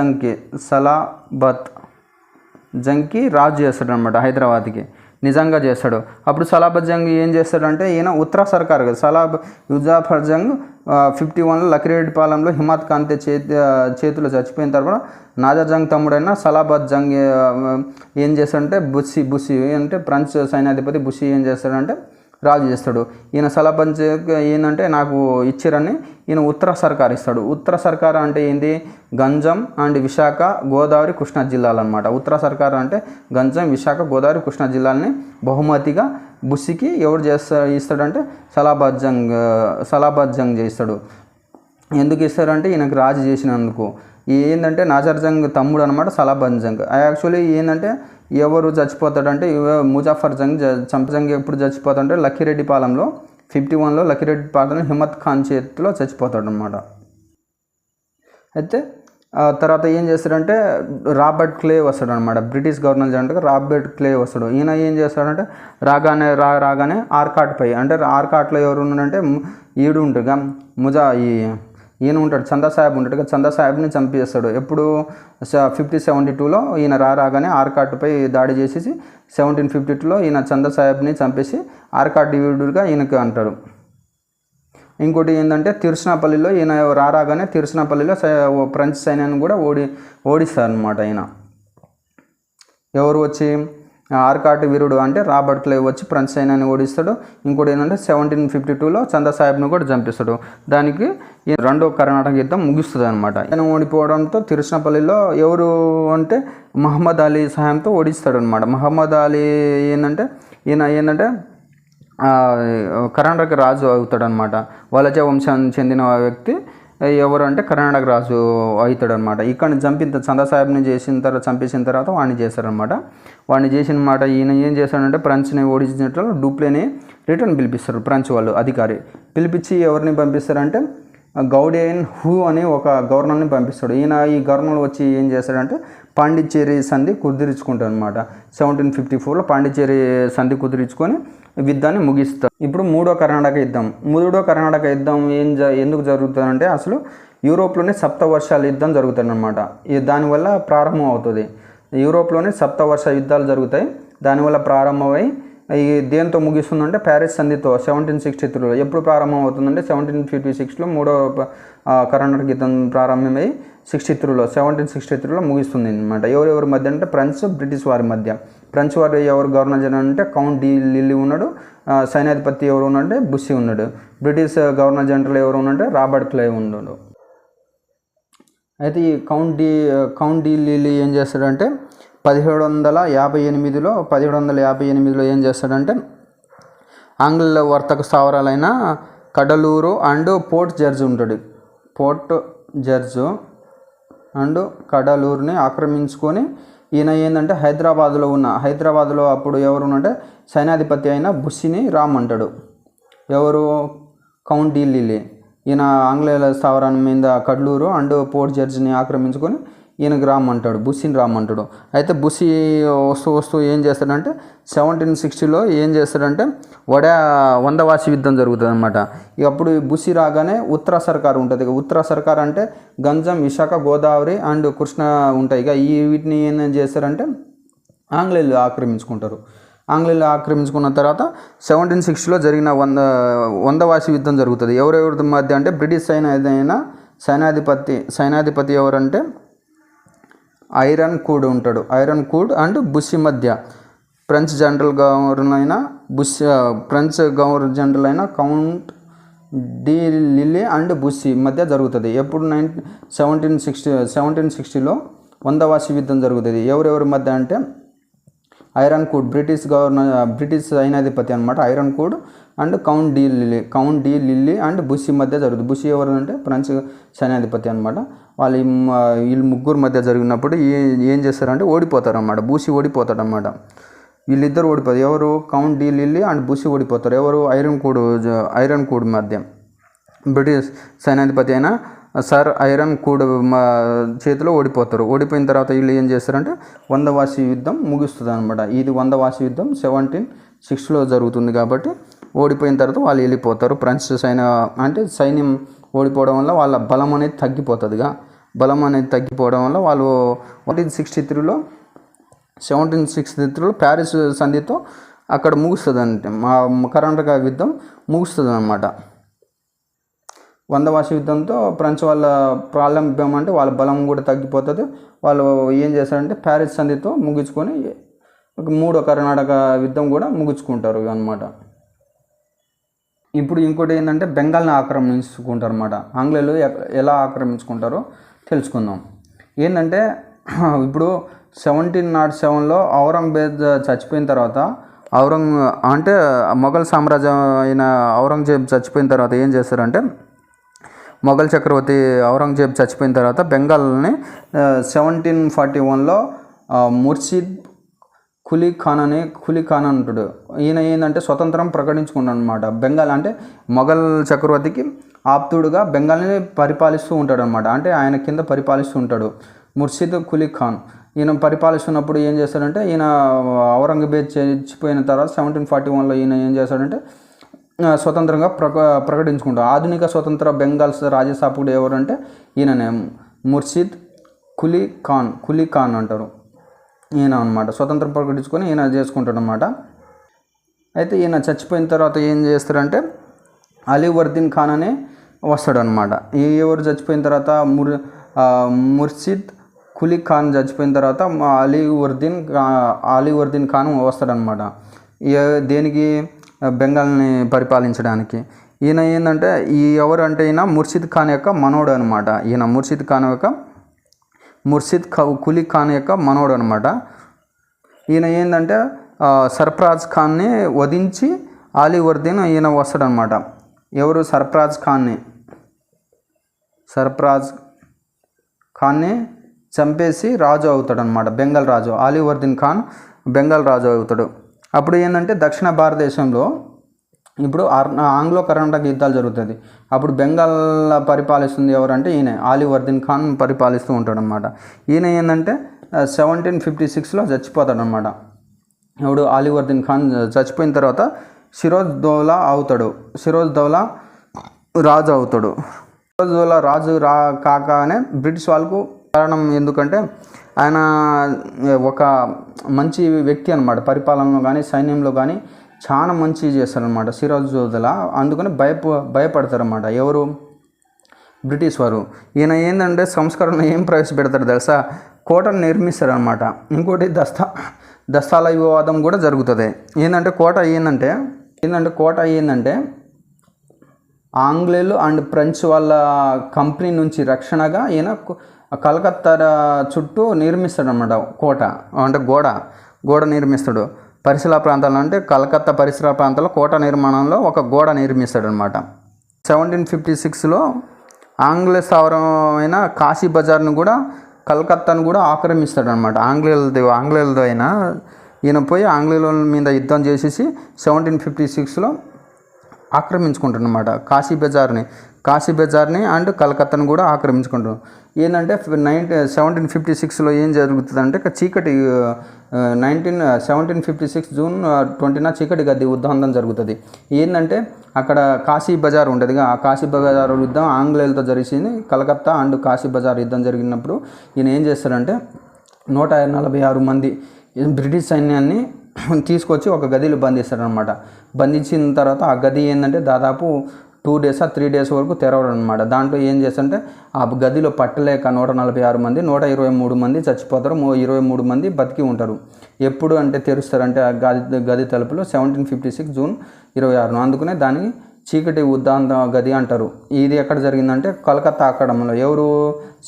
జంగ్కి రాజు చేస్తాడు అనమాట. హైదరాబాద్కి నిజంగా చేస్తాడు. అప్పుడు సలాబత్ జంగ్ ఏం చేస్తాడంటే ఈయన ఉత్తర సర్కార్ కదా యుజాఫర్ జంగ్ 51లో లక్కిరెడ్డిపాలెంలో హిమ్మత్ ఖాన్ చేతిలో చచ్చిపోయిన తర్వాత నాజర్ జంగ్ తమ్ముడైన సలాబత్ జంగ్ ఏం చేస్తాడంటే బుస్సీ అంటే ఫ్రెంచ్ సైన్యాధిపతి బుస్సీ ఏం చేస్తాడంటే రాజు చేస్తాడు. ఈయన సలాబత్ జంగ్ ఏంటంటే నాకు ఇచ్చిరని ఈయన ఉత్తర సర్కార్ ఇస్తాడు. ఉత్తర సర్కార్ అంటే ఏంది? గంజం అండ్ విశాఖ, గోదావరి, కృష్ణా జిల్లాలు అనమాట. ఉత్తర సర్కార్ అంటే గంజం, విశాఖ, గోదావరి, కృష్ణా జిల్లాలని బహుమతిగా బుస్సీకి ఎవరు ఇస్తాడంటే సలాబత్ జంగ్ చేస్తాడు. ఎందుకు ఇస్తారంటే ఈయనకు రాజు చేసినందుకు. ఏంటంటే నాజర్ జంగ్ తమ్ముడు అనమాట సలాబత్ జంగ్. యాక్చువల్లీ ఏంటంటే ఎవరు చచ్చిపోతాడంటే ముజాఫర్ జంగ్ ఎప్పుడు చచ్చిపోతాడంటే లక్కిరెడ్డిపాలెంలో 51లో లక్కిరెడ్డిపాలెంలో హిమ్మత్ ఖాన్ చేతిలో చచ్చిపోతాడు అనమాట. అయితే తర్వాత ఏం చేస్తాడంటే రాబర్ట్ క్లే వస్తాడు అనమాట. బ్రిటిష్ గవర్నర్ జనరల్గా రాబర్ట్ క్లే వస్తాడు. ఈయన ఏం చేస్తాడంటే రాగానే ఆర్కాట్పై అంటే ఆర్కాట్లో ఎవరు ఉన్నాడంటే ఈడు ఉంటాడుగా ఈయన ఉంటాడు చందా సాహెబ్ ఉంటాడు కదా, చందా సాహెబ్ని చంపేస్తాడు. ఎప్పుడు 1572లో ఈయన రాగానే ఆర్కాట్పై దాడి చేసేసి 1752లో ఈయన చందా సాహెబ్ని చంపేసి ఆర్కాట్ డివిడుగా ఈయనకు అంటాడు. ఇంకోటి ఏంటంటే తిరుచినాపల్లిలో ఈయన రాగానే తిరుచినాపల్లిలో ఫ్రెంచ్ సైన్యాన్ని కూడా ఓడిస్తారు అనమాట. ఈయన ఎవరు వచ్చి ఆర్కాట్ వీరుడు అంటే రాబర్ట్ క్లైవ్ వచ్చి ఫ్రెంచ్ సైన్యాన్ని ఓడిస్తాడు. ఇంకోటి ఏంటంటే 1752లో చందా సాహెబ్ను కూడా చంపిస్తాడు. దానికి రెండో కర్ణాటక యుద్ధం ముగుస్తుంది అనమాట. ఆయన ఓడిపోవడంతో తిరుచినాపల్లిలో ఎవరు అంటే మహమ్మద్ అలీ సహాయంతో ఓడిస్తాడు అనమాట. మహమ్మద్ అలీ ఏంటంటే ఈయన ఏంటంటే కర్ణాటక రాజు అవుతాడనమాట. వలచ వంశానికి చెందిన వ్యక్తి ఎవరు అంటే కర్ణాటక రాజు అవుతాడనమాట. ఇక్కడ చంపిన చందా సాహెబ్ని చంపేసిన తర్వాత వాడిని చేశారనమాట. వాడిని చేసిన మాట ఈయన ఏం చేశాడంటే ఫ్రెంచ్ని ఓడించినట్లు డూప్లేని రిటర్న్ పిలిపిస్తారు. ఫ్రెంచ్ వాళ్ళు అధికారి పిలిపించి ఎవరిని పంపిస్తారంటే గౌడేన్ హూ అని ఒక గవర్నర్ని పంపిస్తాడు. ఈయన ఈ గవర్నర్ వచ్చి ఏం చేస్తాడంటే పాండిచ్చేరి సంధి కుదిరించుకుంటాడు అనమాట. 1754లో పాండిచ్చేరి సంధి కుదిరించుకొని యుద్ధాన్ని ముగిస్తారు. ఇప్పుడు మూడో కర్ణాటక యుద్ధం ఎందుకు జరుగుతుందంటే అసలు యూరోప్లోనే సప్తవర్షాల యుద్ధం జరుగుతుంది అనమాట. దానివల్ల ప్రారంభం అవుతుంది. యూరోప్లోనే సప్తవర్ష యుద్ధాలు జరుగుతాయి. దానివల్ల ప్రారంభమై ఈ దేంతో ముగిస్తుందంటే ప్యారిస్ సంధితో 1763లో. ఎప్పుడు ప్రారంభం అవుతుందంటే 1756లో మూడో కర్ణాటక యుద్ధం ప్రారంభమై 1763లో ముగిస్తుంది అనమాట. ఎవరెవరి మధ్య అంటే ఫ్రెంచ్ బ్రిటిష్ వారి మధ్య. ఫ్రెంచ్ వారు ఎవరు గవర్నర్ జనరల్ అంటే కౌంట్ డి లిల్లీ ఉన్నాడు. సైన్యాధిపతి ఎవరు ఉన్నాడంటే బుస్సీ ఉన్నాడు. బ్రిటిష్ గవర్నర్ జనరల్ ఎవరు ఉన్నాడంటే రాబర్ట్ క్లైవ్ ఉన్నాడు. అయితే ఈ కౌంట్ డి లిల్లీ ఏం చేస్తాడంటే 1758లో ఏం చేస్తాడంటే ఆంగ్ల వర్తక స్థావరాలైన Cuddalore and port George and కడలూరుని ఆక్రమించుకొని ఈయన ఏంటంటే హైదరాబాదులో అప్పుడు ఎవరు అంటే సైన్యాధిపతి అయిన బుస్సీని రామంటాడు. ఎవరు? Count de Lally. ఈయన ఆంగ్లేయుల స్థావరాన్ని మీద కడలూరు అండ్ పోర్ట్ జర్జ్ని ఆక్రమించుకొని ఈయనకు రామంటాడు, బుస్సీని రామంటాడు. అయితే బుస్సీ వస్తూ ఏం చేస్తాడంటే 1760లో ఏం చేస్తాడంటే వందవాసి యుద్ధం జరుగుతుంది అనమాట. అప్పుడు బుస్సీ రాగానే ఉత్తర సర్కార్ ఉంటుంది. ఉత్తర సర్కార్ అంటే గంజం, విశాఖ, గోదావరి అండ్ కృష్ణ ఉంటాయి. వీటిని ఏం చేస్తారంటే ఆంగ్లేయులు ఆక్రమించుకుంటారు. ఆంగ్లేయులు ఆక్రమించుకున్న తర్వాత 1760లో జరిగిన వందవాసి యుద్ధం జరుగుతుంది. ఎవరెవరి మధ్య అంటే బ్రిటిష్ సైన్యాధిపతి ఎవరంటే ఐరన్ కూడ్ అండ్ బుస్సీ మధ్య ఫ్రెంచ్ గవర్నర్ జనరల్ అయిన Count de Lally and Bussy మధ్య జరుగుతుంది. ఎప్పుడు 1760లో వందవాసి యుద్ధం జరుగుతుంది. ఎవరెవరి మధ్య అంటే ఐరన్ కూడ్ బ్రిటిష్ సైన్యాధిపతి అనమాట. Eyre Coote and Count de Lally and Bussy మధ్య జరుగుతుంది. బుస్సీ ఎవరు అంటే ఫ్రెంచ్ సైన్యాధిపతి అనమాట. వీళ్ళు ముగ్గురు మధ్య జరిగినప్పుడు ఏం చేస్తారంటే ఓడిపోతారు అన్నమాట. బుస్సీ ఓడిపోతాడు. వీళ్ళిద్దరు ఓడిపోతారు. ఎవరు? Count de Lally and Bussy ఓడిపోతారు. ఎవరు? ఐరన్ కూడ్ మధ్య బ్రిటిష్ సైన్యాధిపతి అయిన సర్ ఐరన్ కూడ్ చేతిలో ఓడిపోతారు. ఓడిపోయిన తర్వాత వీళ్ళు ఏం చేస్తారంటే వందవాసి యుద్ధం ముగుస్తుంది అనమాట. ఇది వందవాసి యుద్ధం 1760లో జరుగుతుంది కాబట్టి ఓడిపోయిన తర్వాత వాళ్ళు వెళ్ళిపోతారు. ఫ్రెంచ్ సైన్యం ఓడిపోవడం వల్ల వాళ్ళ బలం అనేది తగ్గిపోతుందిగా. బలం అనేది తగ్గిపోవడం వల్ల వాళ్ళు 1763లో ప్యారిస్ సంధితో అక్కడ ముగుస్తుంది. అంటే కర్ణాటక యుద్ధం ముగుస్తుంది అన్నమాట. వందవాసి యుద్ధంతో ఫ్రెంచ్ వాళ్ళ ప్రారంభం అంటే వాళ్ళ బలం కూడా తగ్గిపోతుంది. వాళ్ళు ఏం చేస్తారంటే ప్యారిస్ సంధితో ముగించుకొని మూడో కర్ణాటక యుద్ధం కూడా ముగించుకుంటారు అన్నమాట. ఇప్పుడు ఇంకోటి ఏంటంటే బెంగాల్ని ఆక్రమించుకుంటారు అన్నమాట. ఆంగ్లేయులు ఎలా ఆక్రమించుకుంటారో తెలుసుకుందాం. ఏంటంటే ఇప్పుడు 1707లో ఔరంగజేబ్ చచ్చిపోయిన తర్వాత మొఘల్ సామ్రాజ్యం అయిన ఔరంగజేబ్ చచ్చిపోయిన తర్వాత ఏం చేస్తారంటే మొఘల్ చక్రవర్తి ఔరంగజేబ్ చచ్చిపోయిన తర్వాత బెంగాల్ని 1741లో ముర్షిద్ కులీ ఖాన్ అంటాడు. ఈయన ఏంటంటే స్వతంత్రం ప్రకటించుకున్నాడు అనమాట. బెంగాల్ అంటే మొఘల్ చక్రవర్తికి ఆప్తుడుగా బెంగాల్ని పరిపాలిస్తూ ఉంటాడు అనమాట. అంటే ఆయన కింద పరిపాలిస్తూ ఉంటాడు ముర్షిద్ కులీ ఖాన్. ఈయన పరిపాలిస్తున్నప్పుడు ఏం చేస్తాడంటే ఈయన ఔరంగజేబ్ చచ్చిపోయిన తర్వాత 1741లో ఈయన ఏం చేస్తాడంటే స్వతంత్రంగా ప్రకటించుకుంటారు. ఆధునిక స్వతంత్ర బెంగాల్ రాజస్థాపకుడు ఎవరంటే ఈయననే ముర్షిద్ కులీ ఖాన్ అంటారు. ఈయన అనమాట స్వతంత్రం ప్రకటించుకొని ఈయన చేసుకుంటాడు అనమాట. అయితే ఈయన చచ్చిపోయిన తర్వాత ఏం చేస్తారంటే అలీవర్దీన్ ఖాన్ అనే వస్తాడు అనమాట. ఎవరు చచ్చిపోయిన తర్వాత ముర్షిద్ కులీ ఖాన్ చచ్చిపోయిన తర్వాత అలీవర్దీన్ ఖాన్ వస్తాడనమాట. దేనికి? బెంగాల్ని పరిపాలించడానికి. ఈయన ఏంటంటే ఎవరంటే ఈయన ముర్షిద్ ఖాన్ యొక్క మనోడు అనమాట. ఈయన ముర్షిద్ కులీ ఖాన్ యొక్క మనోడు అనమాట. ఈయన ఏంటంటే సర్ఫరాజ్ ఖాన్ని వధించి అలీవర్దీన్ ఈయన వస్తాడనమాట. ఎవరు? సర్ఫరాజ్ ఖాన్ని చంపేసి రాజు అవుతాడనమాట, బెంగాల్ రాజు. అలీవర్దీన్ ఖాన్ బెంగాల్ రాజు అవుతాడు. అప్పుడు ఏంటంటే దక్షిణ భారతదేశంలో ఇప్పుడు ఆంగ్లో కర్ణాటక యుద్ధాలు జరుగుతుంది. అప్పుడు బెంగాల్ పరిపాలిస్తుంది ఎవరంటే ఈయన అలీవర్దీన్ ఖాన్ పరిపాలిస్తూ ఉంటాడు అనమాట. ఈయన ఏంటంటే 1756లో చచ్చిపోతాడనమాట. ఇప్పుడు అలీవర్దీన్ ఖాన్ చచ్చిపోయిన తర్వాత సిరోజ్ దౌలా అవుతాడు. సిరోజ్ దౌలా రాజు అవుతాడు. సిరోజ్ దౌలా రాజు కాగానే బ్రిటిష్ వాళ్ళకు కారణం ఎందుకంటే ఆయన ఒక మంచి వ్యక్తి అనమాట. పరిపాలనలో కానీ సైన్యంలో కానీ చాలా మంచి చేస్తారనమాట సిరోజ్ దౌలా. అందుకని భయపడతారన్నమాట. ఎవరు? బ్రిటిష్ వారు. ఈయన ఏంటంటే సంస్కరణ ఏం ప్రవేశపెడతారు తెలుసా? కోటను నిర్మిస్తారనమాట. ఇంకోటి దస్తాల వివాదం కూడా జరుగుతుంది. కోట ఏంటంటే ఆంగ్లేయులు అండ్ ఫ్రెంచ్ వాళ్ళ కంపెనీ నుంచి రక్షణగా ఈయన కలకత్తా చుట్టూ నిర్మిస్తాడనమాట. కోట అంటే గోడ నిర్మిస్తాడు. పరిసర ప్రాంతాల్లో అంటే కలకత్తా పరిసర ప్రాంతాల్లో కోట నిర్మాణంలో ఒక గోడ నిర్మిస్తాడనమాట. 1756లో ఆంగ్ల స్థావరమైన కాశీ బజార్ను కూడా కలకత్తాను కూడా ఆక్రమిస్తాడనమాట. ఆంగ్లేయులతో అయినా ఈయన పోయి ఆంగ్లేయుల మీద యుద్ధం చేసేసి 1756లో ఆక్రమించుకుంటాడనమాట. కాశీ బజార్ని అండ్ కలకత్తాను కూడా ఆక్రమించుకుంటాడు. ఏంటంటే 1756లో ఏం జరుగుతుందంటే చీకటి 1756 జూన్ 20న చీకటి గది ఉద్దంతం జరుగుతుంది. ఏంటంటే అక్కడ కాశీ బజార్ ఉంటుంది. ఆ కాశీ బజార్ యుద్ధం ఆంగ్లేయులతో జరిగింది. కలకత్తా అండ్ కాశీ బజార్ యుద్ధం జరిగినప్పుడు ఈయన ఏం చేస్తాడంటే 146 మంది బ్రిటిష్ సైన్యాన్ని తీసుకొచ్చి ఒక గదిలో బంధిస్తాడనమాట. బంధించిన తర్వాత ఆ గది ఏంటంటే దాదాపు 2 days 3 days వరకు తెరవడం అనమాట. దాంట్లో ఏం చేస్తుంటే ఆ గదిలో పట్టలేక 146 మంది 123 మంది చచ్చిపోతారు. 23 మంది బతికి ఉంటారు. ఎప్పుడు అంటే తెరుస్తారంటే ఆ గది తలుపులో 1756 జూన్ 26. అందుకనే దానికి చీకటి ఉద్దాంత గది అంటారు. ఇది ఎక్కడ జరిగిందంటే కలకత్తా ఆక్రమణలో. ఎవరు?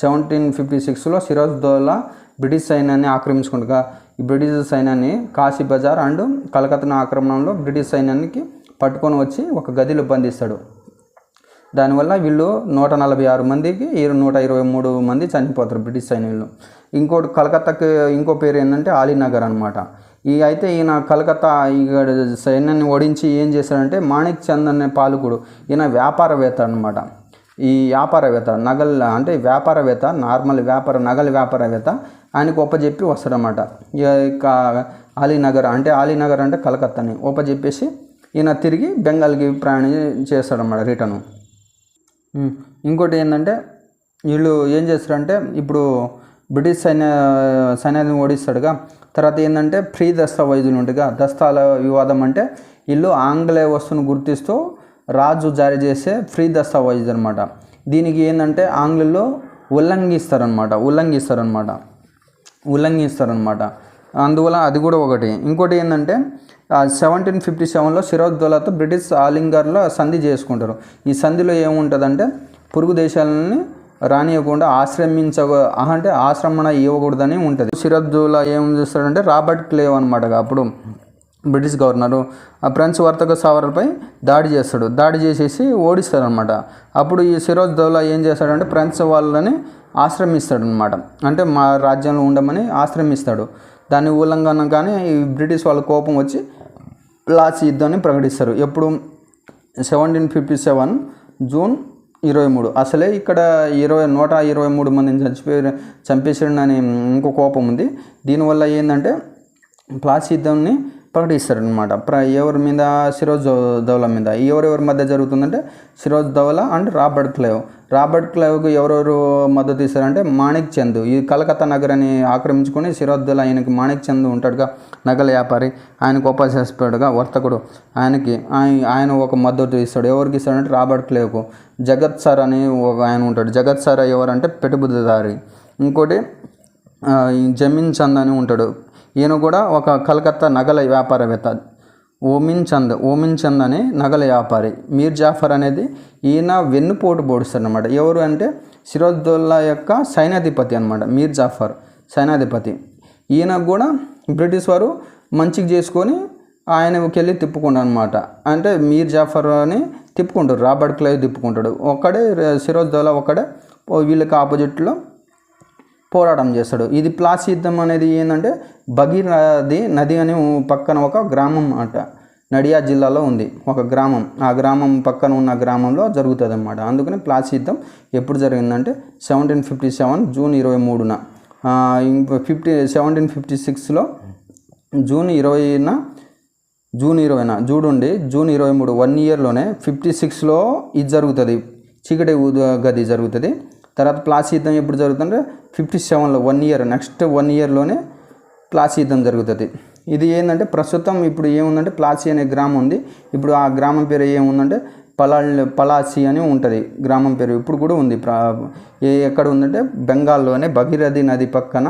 1756లో సిరోజ్ దౌలా బ్రిటిష్ సైన్యాన్ని ఆక్రమించుకుంటగా ఈ బ్రిటిష్ సైన్యాన్ని కాశీ బజార్ అండ్ కలకత్తా ఆక్రమణలో బ్రిటిష్ సైన్యానికి పట్టుకొని వచ్చి ఒక గదిలో బంధిస్తాడు. దానివల్ల వీళ్ళు 146 మందికి 123 మంది చనిపోతారు బ్రిటిష్ సైన్యంలో. ఇంకోటి కలకత్తాకి ఇంకో పేరు ఏంటంటే అలీనగర్ అనమాట. అయితే ఈయన కలకత్తా సైన్యాన్ని ఓడించి ఏం చేశాడంటే మాణిక్ చంద్ అనే పాలకుడు, ఈయన వ్యాపారవేత్త అనమాట. ఈ వ్యాపారవేత్త వ్యాపారవేత్త నార్మల్ నగల వ్యాపారవేత్త ఆయనకు ఒప్పజెప్పి వస్తాడనమాట. అలీనగర్ అంటే కలకత్తాని ఒప్పజెప్పేసి ఈయన తిరిగి బెంగాల్కి ప్రయాణం చేస్తాడన్నమాట రిటర్ను. ఇంకోటి ఏంటంటే వీళ్ళు ఏం చేస్తారంటే ఇప్పుడు బ్రిటిష్ సైన్యాన్ని ఓడిస్తాడుగా. తర్వాత ఏంటంటే ఫ్రీ దస్తావేజులు ఉంటాయిగా. దస్తాల వివాదం అంటే వీళ్ళు ఆంగ్లేయ వస్తువును గుర్తిస్తూ రాజు జారీ చేసే ఫ్రీ దస్తావేజ్ అనమాట. దీనికి ఏంటంటే ఆంగ్లేయులు ఉల్లంఘిస్తారనమాట. అందువల్ల అది కూడా ఒకటి. ఇంకోటి ఏంటంటే 1757లో సిరోజ్ దౌలాతో బ్రిటిష్ ఆలింగర్లో సంధి చేసుకుంటారు. ఈ సంధిలో ఏముంటుందంటే పొరుగు దేశాలని రానియకుండా ఆశ్రమణ ఇవ్వకూడదని ఉంటుంది. సిరోజ్ దౌలా ఏం చేస్తాడంటే రాబర్ట్ క్లేవ్ అనమాట అప్పుడు బ్రిటిష్ గవర్నరు ఫ్రెంచ్ వర్తక స్థావరాలపై దాడి చేసేసి ఓడిస్తాడనమాట. అప్పుడు ఈ సిరోజ్ దౌలా ఏం చేస్తాడంటే ఫ్రెంచ్ వాళ్ళని ఆశ్రమిస్తాడనమాట. అంటే మా రాజ్యంలో ఉండమని ఆశ్రమిస్తాడు. దాని ఉల్లంఘన కానీ ఈ బ్రిటిష్ వాళ్ళ కోపం వచ్చి ప్లాసీ యుద్ధాన్ని ప్రకటిస్తారు. ఎప్పుడు 1757 జూన్ 23. అసలే ఇక్కడ 123 మందిని చంపేసాడని ఇంకో కోపం ఉంది. దీనివల్ల ఏంటంటే ప్లాసీ యుద్ధాన్ని ప్రకటిస్తారనమాట. ఎవరి మీద? సిరోజ్ దౌలా మీద. ఎవరెవరి మధ్య జరుగుతుందంటే సిరోజ్ దౌలా అండ్ రాబర్ట్ క్లేవ్కు ఎవరెవరు మద్దతు ఇస్తారంటే మాణిక్ చంద్. ఈ కలకత్తా నగరాన్ని ఆక్రమించుకొని సిరోజ్ దౌలా ఆయనకి మాణిక్ చంద్ ఉంటాడుగా, నగల వ్యాపారి, ఆయనకు ఉపచేస్తాడుగా వర్తకుడు. ఆయన ఒక మద్దతు ఇస్తాడు. ఎవరికి ఇస్తాడంటే రాబర్ట్ క్లేవ్కు. జగత్ సర్ అని ఒక ఆయన ఉంటాడు. జగత్ సర్ ఎవరంటే పెట్టుబడిదారి. ఇంకోటి జమీన్ చంద్ అని ఉంటాడు. ఈయన కూడా ఒక కలకత్తా నగల వ్యాపారవేత్త. ఓమిన్ చంద్ అనే నగల వ్యాపారి. మీర్ జాఫర్ అనేది ఈయన వెన్నుపోటు పొడుస్తాడు అనమాట. ఎవరు అంటే సిరోజ్ దౌలా యొక్క సైన్యాధిపతి అనమాట. మీర్ జాఫర్ సైన్యాధిపతి. ఈయన కూడా బ్రిటిష్ వారు మంచిగా చేసుకొని ఆయనకి వెళ్ళి తిప్పుకుంటాడు అనమాట. అంటే మీర్ జాఫర్ అని తిప్పుకుంటాడు, రాబర్ట్ క్లైవ్ తిప్పుకుంటాడు. ఒక్కడే సిరోజ్దౌలా ఒక్కడే వీళ్ళకి ఆపోజిట్లో పోరాటం చేస్తాడు. ఇది ప్లాసీ యుద్ధం అనేది ఏంటంటే భగీరథి నది అని పక్కన ఒక గ్రామం అట నడియా జిల్లాలో ఉంది ఒక గ్రామం. ఆ గ్రామం పక్కన ఉన్న గ్రామంలో జరుగుతుంది అన్నమాట. అందుకని ప్లాసీ యుద్ధం ఎప్పుడు జరిగిందంటే 1757 జూన్ 23న. 1756లో జూన్ 20న జూన్ 23 1 ఇయర్లోనే 56లో ఇది జరుగుతుంది, చీకటి గది జరుగుతుంది. తర్వాత ప్లాసీ యుద్ధం ఎప్పుడు జరుగుతుందంటే 57లో 1 ఇయర్, నెక్స్ట్ 1 ఇయర్లోనే ప్లాసీ యుద్ధం జరుగుతుంది. ఇది ఏంటంటే ప్రస్తుతం ఇప్పుడు ఏముందంటే ప్లాసీ అనే గ్రామం ఉంది. ఇప్పుడు ఆ గ్రామం పేరు ఏముందంటే పలాసీ అని ఉంటుంది గ్రామం పేరు, ఇప్పుడు కూడా ఉంది. ఎక్కడ ఉందంటే బెంగాల్లోనే భగీరథి నది పక్కన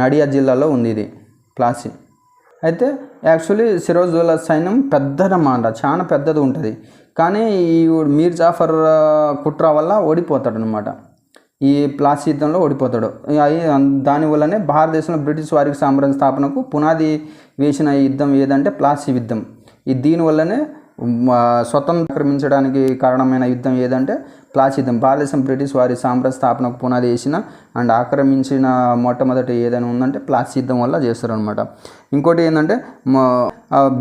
నడియా జిల్లాలో ఉంది ఇది ప్లాసీ. అయితే యాక్చువల్లీ సిరోజ్దౌలా సైన్యం పెద్దదన్నమాట, చాలా పెద్దది ఉంటుంది. కానీ ఈ మీర్ జాఫర్ కుట్ర వల్ల ఓడిపోతాడు అనమాట. ఈ ప్లాసీ యుద్ధంలో ఓడిపోతాడు. దానివల్లనే భారతదేశంలో బ్రిటిష్ వారికి సామ్రాజ్య స్థాపనకు పునాది వేసిన యుద్ధం ఏదంటే ప్లాసీ యుద్ధం. దీనివల్లనే ఆక్రమించడానికి కారణమైన యుద్ధం ఏదంటే ప్లాసీ యుద్ధం. భారతదేశం బ్రిటిష్ వారి సామ్రాజ్య స్థాపనకు పునాది వేసిన అండ్ ఆక్రమించిన మొట్టమొదటి ఏదైనా ఉందంటే ప్లాసీ యుద్ధం వల్ల చేస్తారు అనమాట. ఇంకోటి ఏంటంటే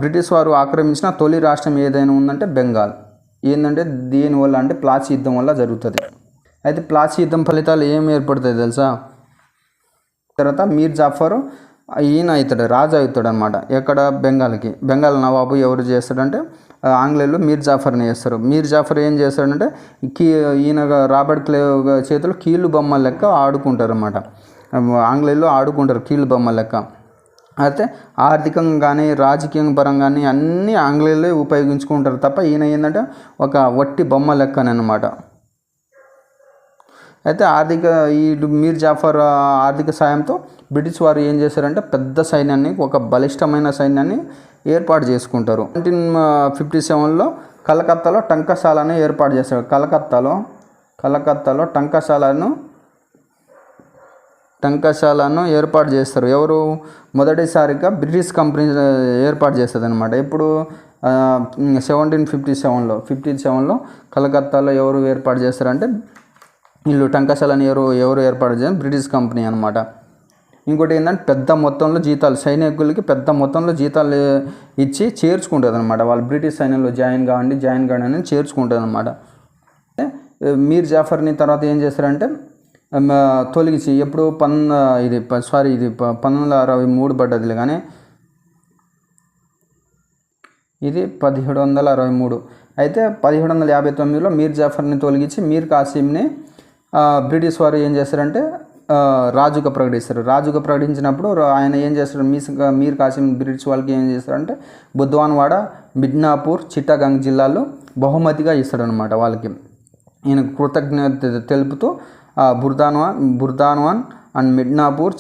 బ్రిటిష్ వారు ఆక్రమించిన తొలి రాష్ట్రం ఏదైనా ఉందంటే బెంగాల్. ఏంటంటే దీనివల్ల అంటే ప్లాసీ యుద్ధం వల్ల జరుగుతుంది. అయితే ప్లాసీ యుద్ధం ఫలితాలు ఏం ఏర్పడుతాయి తెలుసా? తర్వాత మీర్ జాఫర్ ఈయన అవుతాడు, రాజు అవుతాడు అనమాట. ఎక్కడ? బెంగాల్ నవాబు ఎవరు చేస్తాడంటే ఆంగ్లేయులు మీర్ జాఫర్ని చేస్తారు. మీర్ జాఫర్ ఏం చేస్తాడంటే ఈయన రాబర్ట్ క్లైవ్ చేతులు కీళ్ళు బొమ్మల లెక్క ఆడుకుంటారు అనమాట. ఆంగ్లేయులు ఆడుకుంటారు కీళ్ళు బొమ్మల లెక్క. అయితే ఆర్థికంగా కానీ రాజకీయ పరంగా కానీ అన్నీ ఆంగ్లేయులే ఉపయోగించుకుంటారు తప్ప ఈయన ఏంటంటే ఒక వట్టి బొమ్మ లెక్కనమాట. అయితే ఈ మీర్ జాఫర్ ఆర్థిక సాయంతో బ్రిటిష్ వారు ఏం చేశారంటే పెద్ద సైన్యాన్ని, ఒక బలిష్టమైన సైన్యాన్ని ఏర్పాటు చేసుకుంటారు. 1757లో కలకత్తాలో టంకశాలను ఏర్పాటు చేస్తారు. కలకత్తాలో టంకశాలను ఏర్పాటు చేస్తారు. ఎవరు? మొదటిసారిగా బ్రిటిష్ కంపెనీ ఏర్పాటు చేస్తుంది అనమాట. ఇప్పుడు 1757లో కలకత్తాలో ఎవరు ఏర్పాటు చేస్తారంటే వీళ్ళు టంకశాలని ఎవరు ఏర్పాటు చేయాలి? బ్రిటిష్ కంపెనీ అనమాట. ఇంకోటి ఏంటంటే పెద్ద మొత్తంలో జీతాలు, సైనికులకి పెద్ద మొత్తంలో జీతాలు ఇచ్చి చేర్చుకుంటుంది అనమాట. వాళ్ళు బ్రిటిష్ సైన్యంలో జాయిన్ కావండి అని చేర్చుకుంటుంది అనమాట. మీర్ జాఫర్ని తర్వాత ఏం చేస్తారంటే తొలగించి ఎప్పుడు 1963 పడ్డది, కానీ ఇది 1763. అయితే 1759లో మీర్ జాఫర్ని తొలగించి మీర్ కాసిమ్ని బ్రిటిష్ వారు ఏం చేస్తారంటే రాజుగా ప్రకటిస్తారు. రాజుగా ప్రకటించినప్పుడు ఆయన ఏం చేస్తారు? మీర్ కాసిం బ్రిటిష్ వాళ్ళకి ఏం చేస్తారంటే బుద్వాన్వాడ, మిడ్నాపూర్, చిట్టగాంగ్ జిల్లాల్లో బహుమతిగా ఇస్తాడనమాట వాళ్ళకి. ఈయన కృతజ్ఞత తెలుపుతూ బుర్దాన్వాన్ అండ్ మిడ్నాపూర్,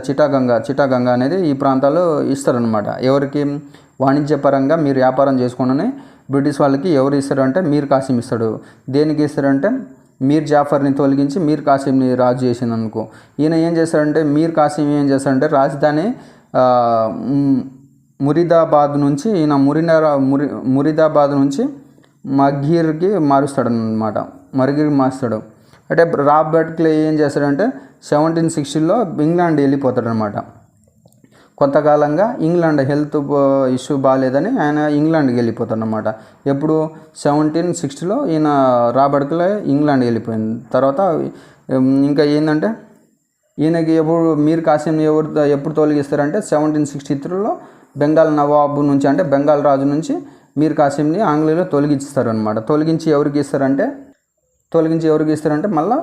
చిట్టగంగా అనేది ఈ ప్రాంతాల్లో ఇస్తారనమాట. ఎవరికి? వాణిజ్యపరంగా మీరు వ్యాపారం చేసుకోండి బ్రిటిష్ వాళ్ళకి ఎవరు ఇస్తారంటే మీర్ కాసిం ఇస్తాడు. దేనికి ఇస్తారంటే మీర్ జాఫర్ని తొలగించి మీర్ కాసిమ్ని రాజు చేసింది అనుకో. ఈయన ఏం చేస్తాడంటే మీర్ కాసిం ఏం చేస్తాడంటే రాజధాని మురిదాబాద్ నుంచి మురిదాబాద్ నుంచి మగీర్కి మారుస్తాడు. అంటే రాబర్ట్ క్లైవ్ ఏం చేస్తాడంటే 1760లో ఇంగ్లాండ్ వెళ్ళిపోతాడు అనమాట. కొంతకాలంగా ఇంగ్లాండ్ హెల్త్ ఇష్యూ బాగాలేదని ఆయన ఇంగ్లాండ్కి వెళ్ళిపోతాడు అనమాట. ఎప్పుడు? 1760లో ఈయన రాబర్ట్ క్లైవ్ ఇంగ్లాండ్ వెళ్ళిపోయింది. తర్వాత ఇంకా ఏంటంటే ఈయనకి మీర్ కాసిం ఎప్పుడు తొలగిస్తారంటే 1763లో బెంగాల్ నవాబు నుంచి, అంటే బెంగాల్ రాజు నుంచి మీర్ కాసిమ్ని ఆంగ్లేయులు తొలగిస్తారు అనమాట. తొలగించి ఎవరికి ఇస్తారంటే మళ్ళీ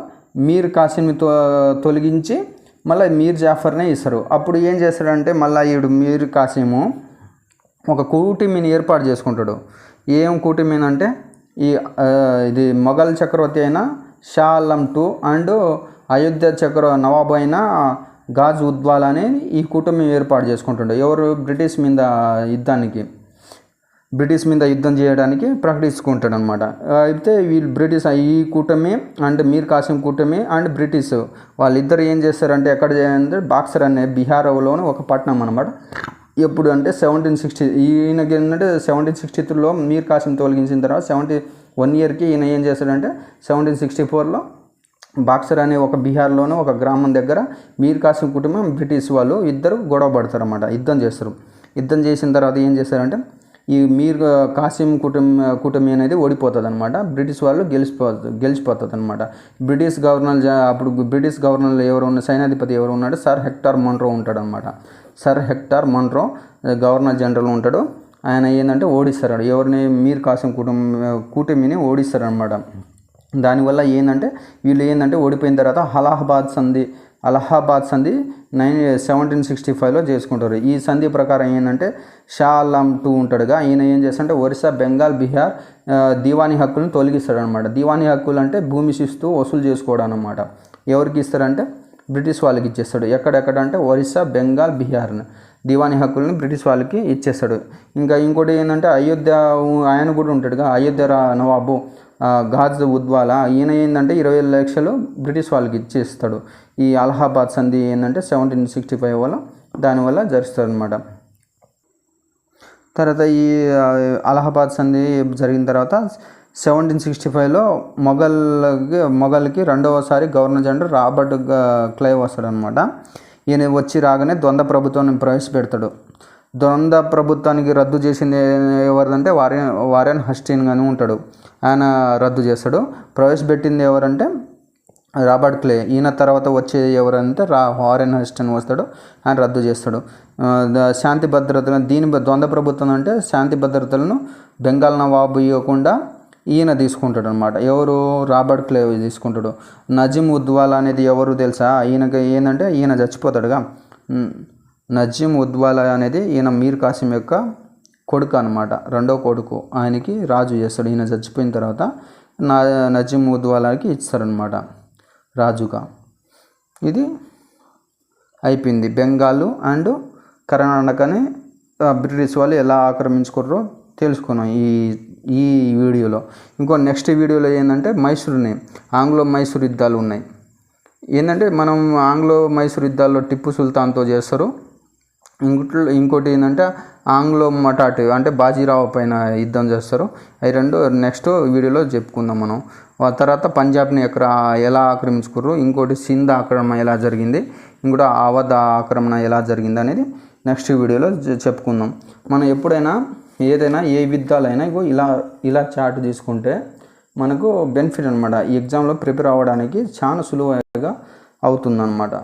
మీర్ కాసిమ్ని తొలగించి మళ్ళీ మీర్ జాఫర్నే ఇస్తారు. అప్పుడు ఏం చేస్తాడంటే మళ్ళీ మీర్ కాసిము ఒక కూటమిని ఏర్పాటు చేసుకుంటాడు. ఏం కూటమి అంటే ఇది మొఘల్ చక్రవర్తి అయిన షా ఆలం II అండ్ అయోధ్య నవాబు అయిన గాజ్ ఉద్వాలా అని ఈ కూటమి ఏర్పాటు చేసుకుంటాడు. ఎవరు? బ్రిటిష్ మీద యుద్ధం చేయడానికి ప్రకటించుకుంటాడు అనమాట. అయితే వీళ్ళు ఈ కూటమి అండ్ మీర్ కాసిం కూటమి అండ్ బ్రిటిష్ వాళ్ళిద్దరు ఏం చేస్తారంటే ఎక్కడ చేయాలంటే బాక్సర్ అనే బీహార్లోని ఒక పట్టణం అనమాట. ఎప్పుడు అంటే 1760 ఈయనకి ఏంటంటే 1763లో మీర్ కాసిం తొలగించిన తర్వాత 1 ఇయర్కి ఈయన ఏం చేశాడంటే 1764లో బాక్సర్ అనే ఒక బీహార్లోనే ఒక గ్రామం దగ్గర మీర్ కాసిం కుటుంబం బ్రిటిష్ వాళ్ళు ఇద్దరు గొడవ పడతారు అన్నమాట, యుద్ధం చేస్తారు. యుద్ధం చేసిన తర్వాత ఏం చేస్తారంటే ఈ మీర్ కాసిం కూటమి అనేది ఓడిపోతుంది అనమాట. బ్రిటిష్ వాళ్ళు గెలిచిపోతుంది అనమాట. అప్పుడు బ్రిటిష్ గవర్నర్ ఎవరు ఉన్న సైన్యాధిపతి ఎవరు ఉన్నాడు, సర్ హెక్టర్ మన్రో ఉంటాడు అనమాట. Sir Hector Munro governor general ఉంటాడు. ఆయన ఏంటంటే ఓడిస్తాడు ఎవరిని, మీర్ కాసిం కూటమిని ఓడిస్తారనమాట. దానివల్ల ఏంటంటే వీళ్ళు ఏంటంటే ఓడిపోయిన తర్వాత అలహాబాద్ సంధి 1765లో చేసుకుంటారు. ఈ సంధి ప్రకారం ఏంటంటే షా ఆలం II ఉంటాడుగా, ఈయన ఏం చేస్తాడంటే ఒరిస్సా, బెంగాల్, బీహార్ దివానీ హక్కులను తొలగిస్తాడు అనమాట. దివానీ హక్కులు అంటే భూమి శిస్తు వసూలు చేసుకోవడం అనమాట. ఎవరికి ఇస్తారంటే బ్రిటిష్ వాళ్ళకి ఇచ్చేస్తాడు. ఎక్కడెక్కడంటే ఒరిస్సా, బెంగాల్, బీహార్ దివానీ హక్కులను బ్రిటిష్ వాళ్ళకి ఇచ్చేస్తాడు. ఇంకోటి ఏంటంటే అయోధ్య ఆయన కూడా ఉంటాడుగా, అయోధ్య నవాబు ఘాజ్ ఉద్వాలా, ఈయన ఏంటంటే 20 లక్షలు బ్రిటిష్ వాళ్ళకి ఇచ్చేస్తాడు. ఈ అలహాబాద్ సంధి ఏంటంటే 1765 వల్ల దానివల్ల జరుస్తుంది అనమాట. తర్వాత ఈ అలహాబాద్ సంధి జరిగిన తర్వాత 1765లో మొఘల్కి రెండవసారి గవర్నర్ జనరల్ రాబర్ట్ క్లైవ్ వస్తాడు అనమాట. ఈయన వచ్చి రాగానే ద్వంద్వ ప్రభుత్వాన్ని ప్రవేశపెడతాడు. ద్వంద్వ ప్రభుత్వానికి రద్దు చేసింది ఎవరంటే వారెన్ హస్టిన్ అని ఉంటాడు, ఆయన రద్దు చేస్తాడు. ప్రవేశపెట్టింది ఎవరంటే రాబర్ట్ క్లే. ఈయన తర్వాత వచ్చే ఎవరంటే వారెన్ హస్టిన్ వస్తాడు, ఆయన రద్దు చేస్తాడు. శాంతి భద్రతలు ద్వంద్వ ప్రభుత్వం అంటే శాంతి భద్రతలను బెంగాల్ నవాబు ఇవ్వకుండా ఈయన తీసుకుంటాడు అనమాట. ఎవరు, రాబర్ట్ క్లేవ్ తీసుకుంటాడు. నజీం ఉద్వాలా అనేది ఎవరు తెలుసా, ఈయనకి ఏంటంటే ఈయన చచ్చిపోతాడుగా. నజీం ఉద్వాలా అనేది ఈయన మీర్ కాసిం యొక్క కొడుకు అనమాట, రెండో కొడుకు. ఆయనకి రాజు చేస్తాడు. ఈయన చచ్చిపోయిన తర్వాత నజీం ఉద్వాలాకి ఇస్తారనమాట రాజుగా. ఇది అయిపోయింది. బెంగాల్ అండ్ కర్ణాటకని బ్రిటిష్ వాళ్ళు ఎలా ఆక్రమించుకున్నారో తెలుసుకున్నాం ఈ వీడియోలో. నెక్స్ట్ వీడియోలో ఏంటంటే ఆంగ్లో మైసూర్ యుద్ధాలు ఉన్నాయి. ఏంటంటే మనం ఆంగ్లో మైసూర్ యుద్ధాల్లో టిప్పు సుల్తాన్తో చేస్తారు. ఇంకోటి ఏంటంటే ఆంగ్లో మటాట్ అంటే బాజీరావు పైన యుద్ధం చేస్తారు. అవి రెండు నెక్స్ట్ వీడియోలో చెప్పుకుందాం మనం. ఆ తర్వాత పంజాబ్ని ఎలా ఆక్రమించుకుర్రు, ఇంకోటి సింధ్ ఆక్రమణ ఎలా జరిగింది, ఇంకోటి అవధ్ ఆక్రమణ ఎలా జరిగింది అనేది నెక్స్ట్ వీడియోలో చెప్పుకుందాం. మనం ఎప్పుడైనా ఏదైనా ఏ యుద్ధాలైనా ఇలా చార్ట్ తీసుకుంటే మనకు బెనిఫిట్ అనమాట. ఈ ఎగ్జామ్లో ప్రిపేర్ అవ్వడానికి చాలా సులువుగా అవుతుందన్నమాట.